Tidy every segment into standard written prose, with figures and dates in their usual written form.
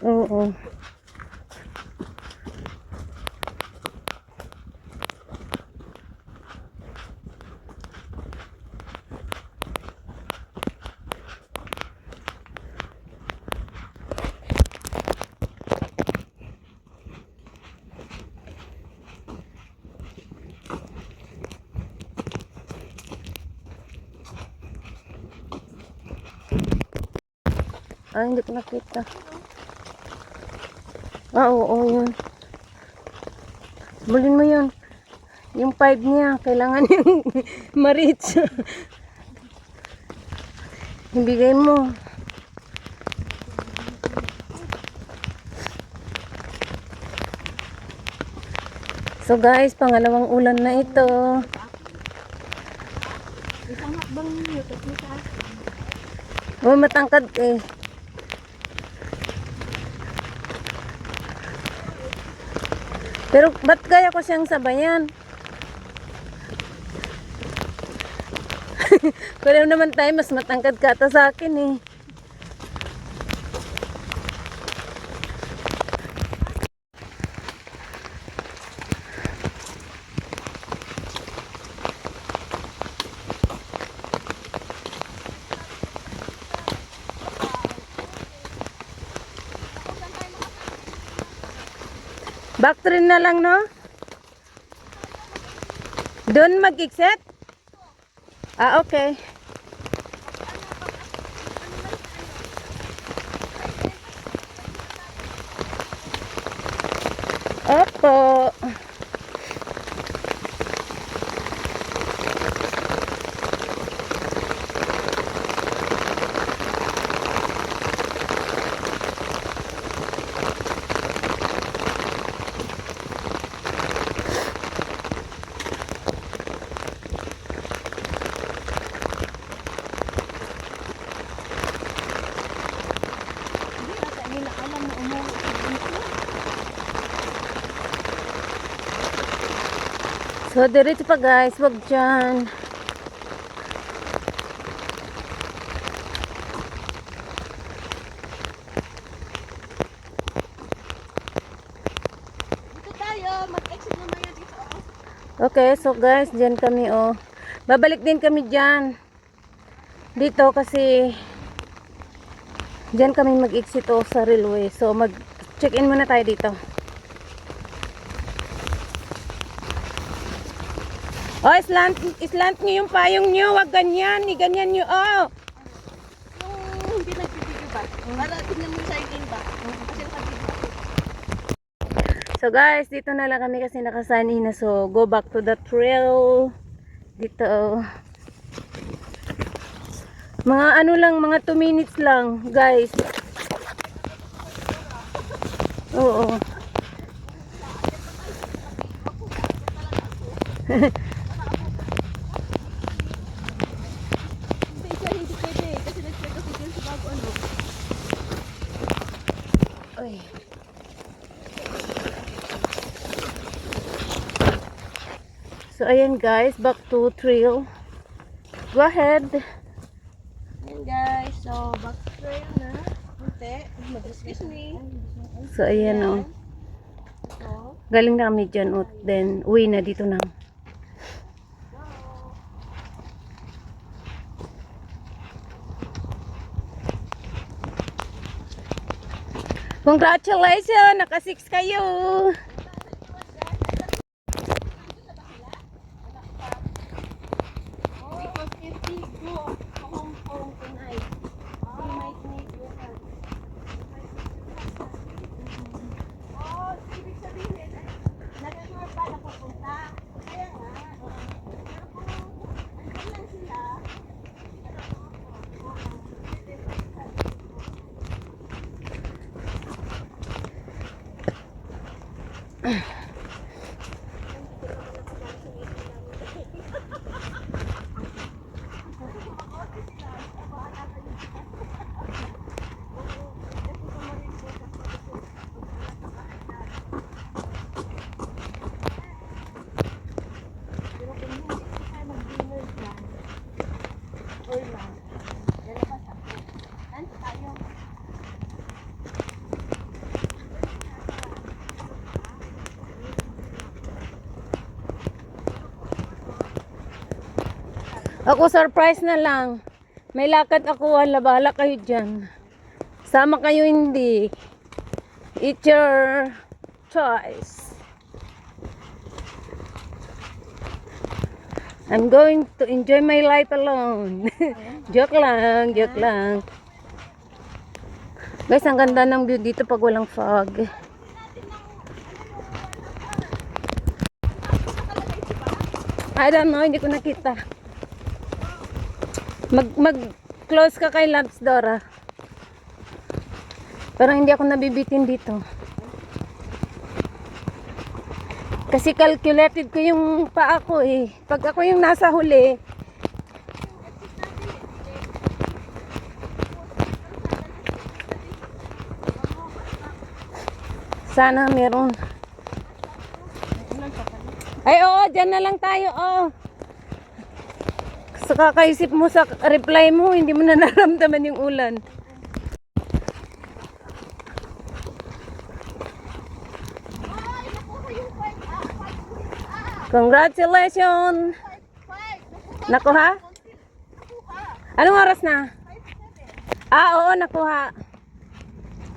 Oo. Ay, hindi ko nakita. Ah, oo, yun. Bulin mo yun. Yung 5 niya, kailangan yung ma-reach. Ibigay mo. So guys, pangalawang ulan na ito. Isang hakbang niyo, tapos sa akin. Oh, matangkad eh. Pero ba't kaya ko siyang sabayan? Pero naman tayo, mas matangkad ka ata sa akin eh. Back train na lang, no? Doon mag-exit? Ah, okay. Opo. So, diretso pa guys, wag dyan. Dito tayo, mag-exit naman yan dito. Okay, so guys, dyan kami oh. Babalik din kami dyan. Dito kasi dyan kami mag-exit oh sa railway. So, mag-check-in muna tayo dito. Oh, islant nyo yung payong nyo. Wag ganyan. Ganyan nyo. Oh. Yung hindi nagbibigyo ba? Para tingnan mo sa akin ba? Kasi nakabigyo. So guys, dito na lang kami kasi nakasign in na. So, go back to the trail. Dito. Mga ano lang, mga 2 minutes lang, guys. Oo. Hindi siya, hindi pwede. Kasi nag-check kasi dyan sa bago ano. Uy. So, ayan guys, back to trail. Go ahead. Ayan guys, so back trail na. Kunti. Excuse me. So, ayan oh. Ito. Galing na kami dyan. Then, uwi na dito na. Congratulations! Naka-6 kayo! Because if we go Hong Kong tonight, we might need your help. Oh, ibig sabihin, not sure pa na pupunta. Kaya nga, pero kung andun lang sila, pero kung hindi tayo mag-dinner dyan, or lunch, lalabas ako. Lunch tayo. Ako surprise na lang. May lakad ako, wala bahala kayo dyan. Sama kayo hindi. It's your choice. I'm going to enjoy my life alone. Joke lang, joke lang. Guys, ang ganda ng view dito pag walang fog. I don't know, hindi ko nakita. Mag-close ka kay Labs, Dora. Pero hindi ako nabibitin dito. Kasi calculated ko yung paa ko eh. Pag ako yung nasa huli, sana meron. Ay, oo, dyan na lang tayo, oh. Sa kakaisip mo sa reply mo, hindi mo na naramdaman yung ulan. Congratulations! Nakuha? Anong oras na? Ah, oo, nakuha.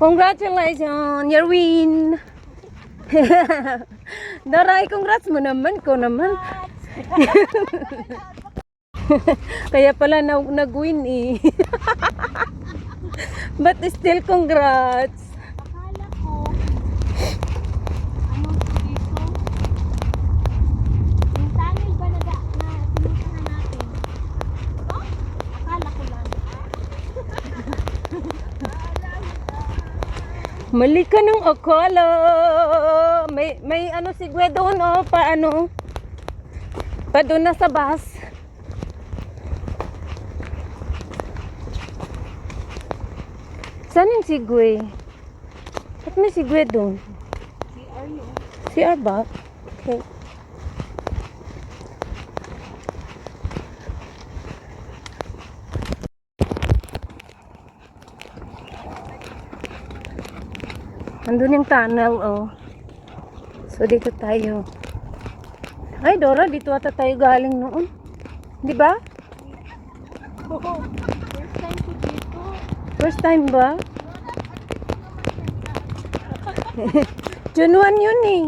Congratulations! You win! Daray, congrats mo naman. Ko naman. Kaya pala nag-win eh. But still, congrats. Akala ko, ano dito? Yung tunnel ba na pinuntahan natin? Oh? Akala ko lang. Mali ka ng akala. May ano si Gwe doon, oh, paano? Pa doon na sa bus. Saan yung si Gwe? Ba't may si Gwe doon? CR yun. CR ba? Okay. Andun yung tunnel, oh. So, dito tayo. Ay, Dora, dito ata tayo galing noon. Di ba? Oo. First time ko dito. First time ba? June 1 yun eh.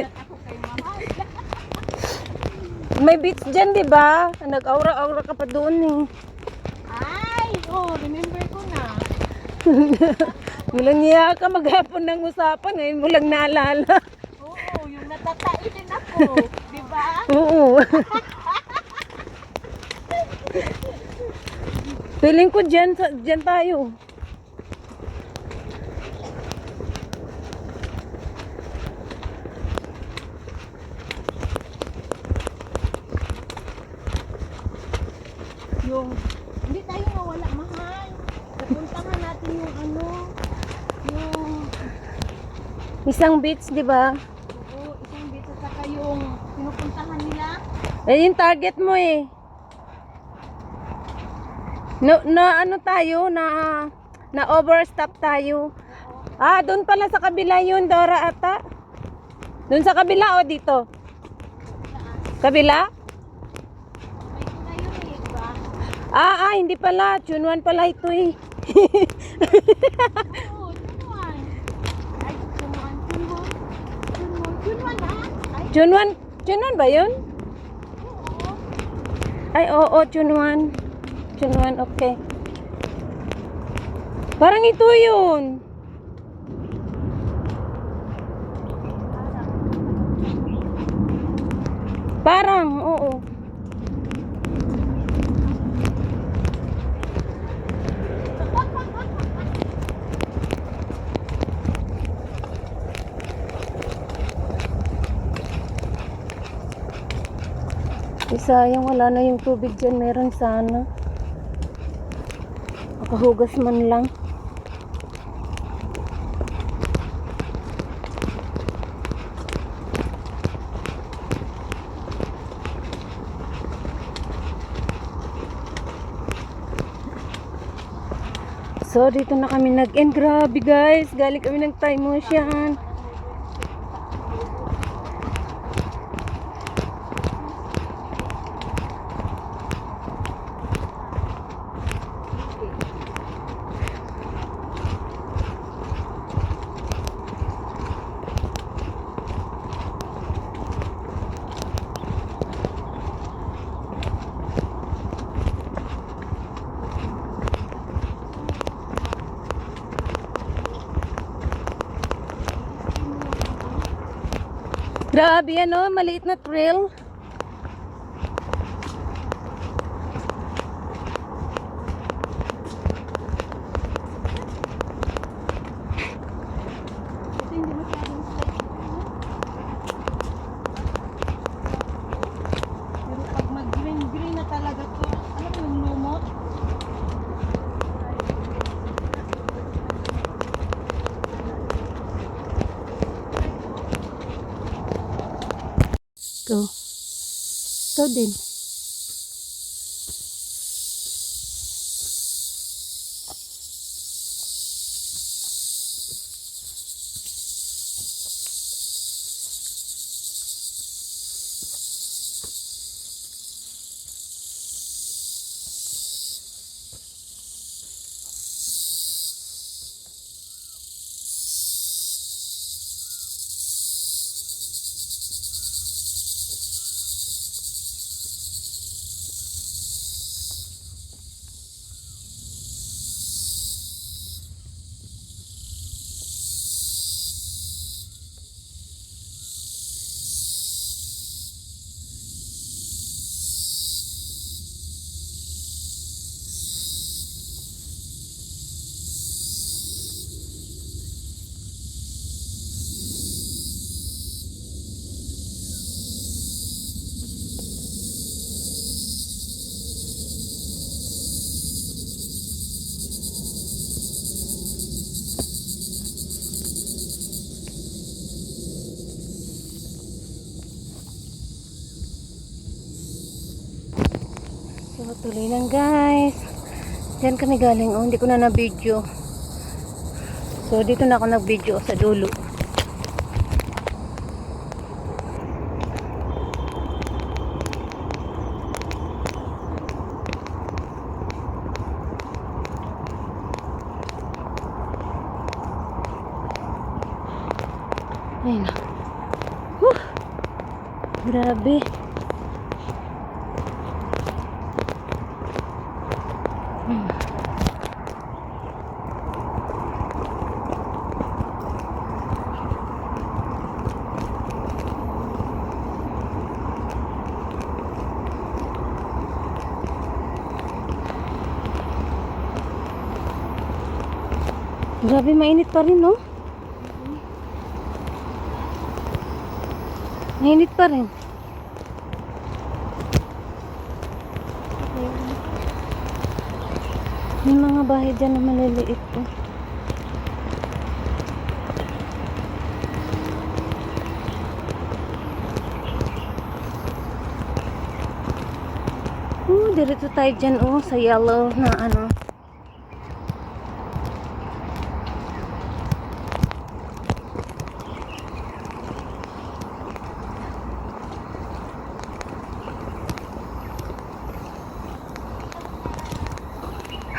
Ako kay mama. May beach dyan, di ba? Nag-aura-aura ka pa doon eh. Ay! Oh, remember ko na. Walang niya ka maghapon ng usapan. Ngayon mo lang naalala. Oo, yung natatai din ako. Di ba? Oo. Feeling ko dyan tayo. Yung, hindi tayo nawala, mahal. Napuntahan natin yung ano, yung, Isang beach, di ba? oo, isang dito saka yung pinupuntahan nila. Eh, yung target mo eh. Na ano tayo, na overstop tayo. Ah, doon pala sa kabila yun, Dora, ata. Doon sa kabila o dito? Kabila? May kuna yun eh, di ba? Hindi pala. June 1 pala ito eh. Oo, Junwan. Ay, Junwan, Junwan. Junwan na? Ay, June 1 ba yun? oo. Ay, oo, June 1. June 1, okay. Parang ito yun. Parang, oo. Sayang wala na yung tubig dyan. Meron sana. Makahugas man lang. So, dito na kami nag-end. Grabe guys. Galing kami ng Thai Ocean. Grabe yan oh, maliit na trail. Kasi hindi masyadong safe. Pero pag mag-green na talaga to, alam mo yung lumot? Go. Go din. So, tuloy lang guys. Diyan kami galing. Oh, hindi ko na na-video. So, dito na ako nag-video sa dulo. Ayun na. Grabe. Grabe, mainit pa rin, no? Mainit pa rin. May mga bahay dyan na maliliit po. Diretso tayo dyan, oh, sa yellow na ano.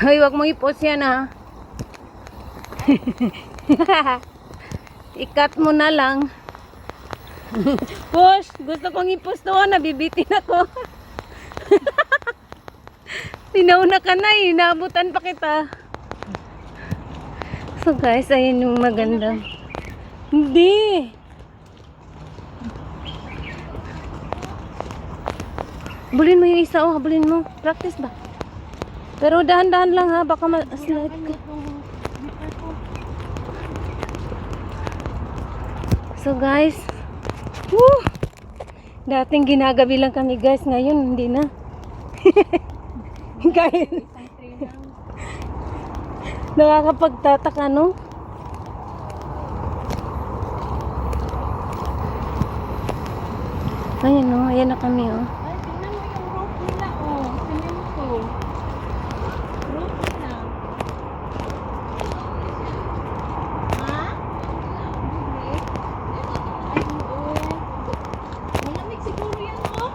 Hoy, wag mong i-post yan, ha. I-cut mo na lang. Push, gusto kong i-post to, nabibitin ako. Tinauna ka na eh, naabutan pa kita. So guys, ayun yung maganda. Hindi. Habulin mo yung isa, oh, habulin mo. Practice ba? Pero dahan-dahan lang ha, baka ma-slide ka. So guys, woo! Dating ginagabi lang kami guys, ngayon hindi na. Kahit nakakapagtataka, no? Ayan, no? Ayan na kami, oh. Ay, tingnan mo yung rope nila, oh. Semento. Rope nila. Ha? Ay, oo. Malamig siguro yan, oh.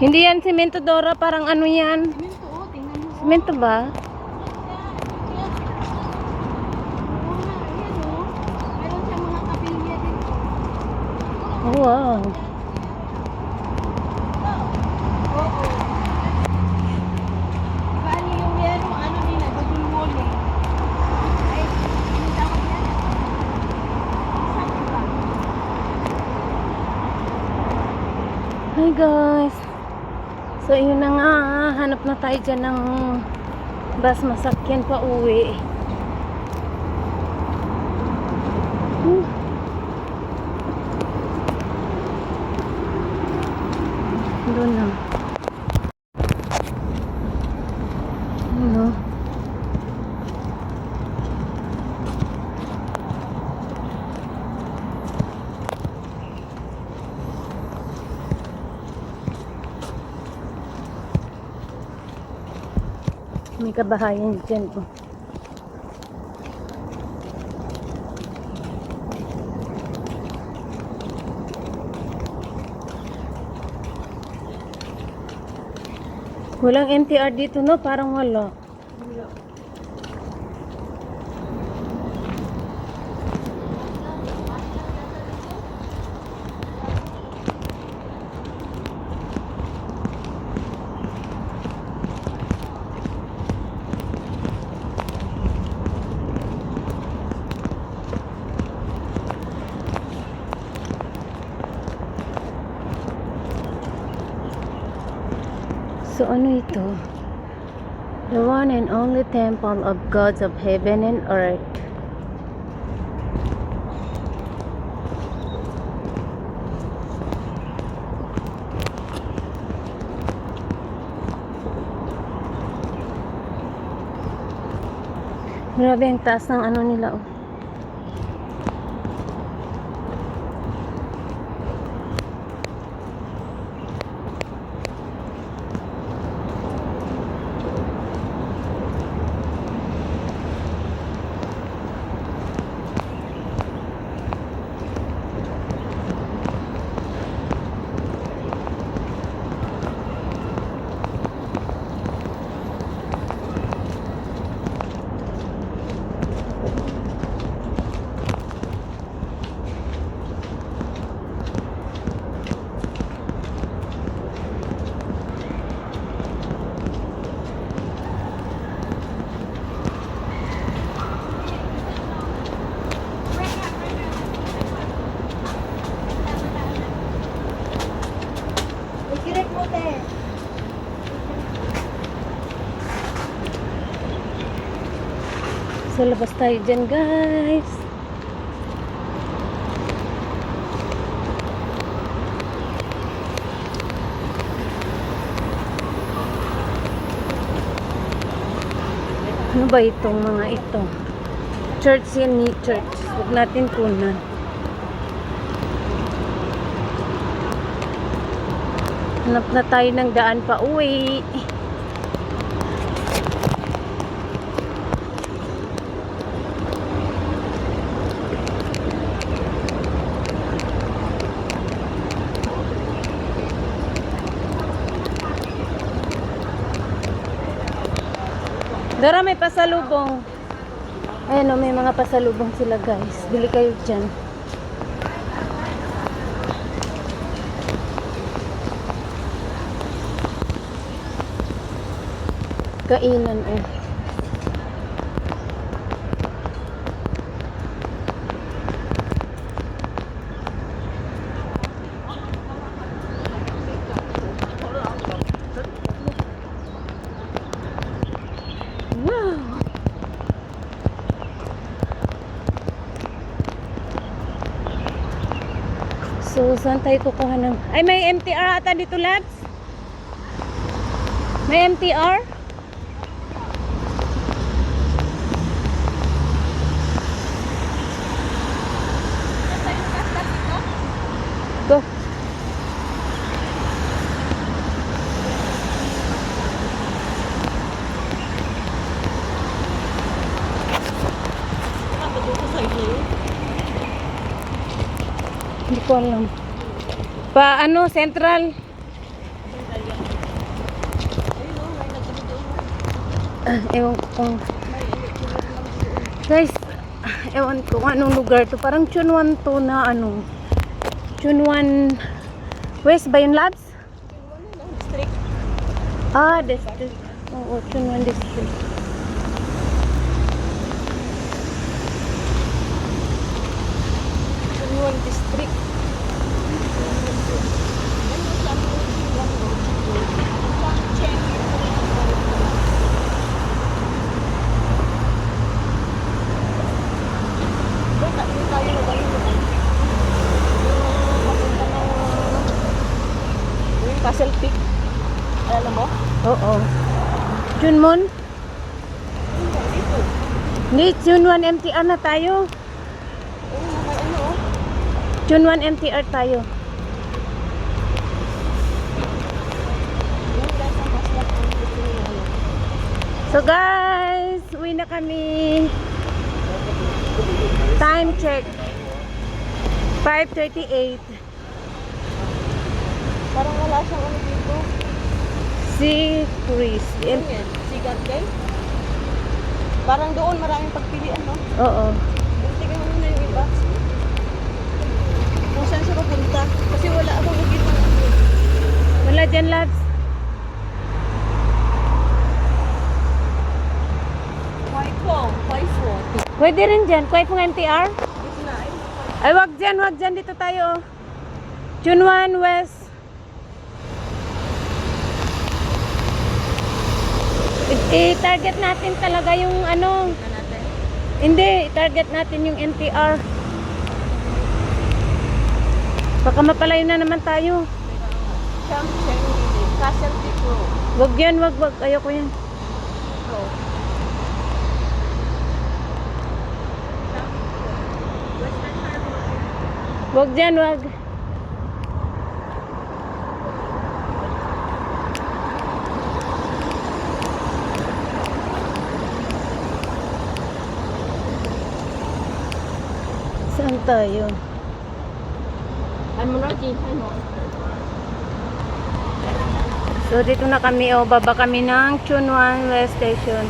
Hindi yan semento, Dora, parang ano yan? Semento, oh. Tingnan mo, oh. Semento ba? Oh, wow. Paano yung merong ano nila, double walling? Ay, ano tawag yan? Hi guys. So yun na nga, hanap na tayo dyan ng bus masakyan pa uwi. Hmm. Doon na. Ano? May kabahayan dyan po. Walang MTR dito, no? Parang wala. So ano ito? The one and only temple of gods of heaven and earth. Grabe ang taas ng ano nila, oh. Ikirek mo, te. So labas tayo dyan, guys. Ano ba itong mga ito? Church yan, ni church. Huwag natin kunan. Hanap na tayo ng daan pa uwi. Dara, may pasalubong. Ayan o, may mga pasalubong sila, guys. Bili kayo dyan. Kainan o. Wow! So, saan tayo kukuha ng... Ay, may MTR ata dito, lads? May MTR? Go. Hindi ko alam. Pa ano, Central? Ewan ko kung... Guys, ewan ko kung anong lugar to. Parang Chunwan to na ano. Chunwan West ba yun, Labs? District. Ah, district. Oo, Chunwan district. Chunwan District. Castle Peak. Alam mo? Oo. Junmon? Dito. Hindi, Junwan MTR na tayo. Oo, may ano oh. Junwan MTR tayo. Yung guys, ang maslap ang gusto nila, ano. So guys, uwi na kami. Time check. 5:38. Parang wala siyang ano dito. Si Chris. Ano yan? Sigat kay? Parang doon maraming pagpilian, no? Oo. Tingnan mo muna yung iba. Kung saan siya papunta. Kasi wala akong nakita ng ano. Wala dyan, lads. Paifo. Pwede rin dyan. Kuwait mong MTR? Dito na eh. Ay, wag dyan, wag dyan. Dito tayo. Junwan West. I-target natin talaga yung ano. Tingnan natin. Hindi, i-target natin yung NTR. Baka mapalayo na naman tayo. Camp Chengli. Castle Peak Road. Wag yan, wag, wag. Ayoko yan. Western Harbor. Wag dyan, wag. Saan tayo? Ano na, ano? So, dito na kami. O, baba kami ng Chunwan West Station.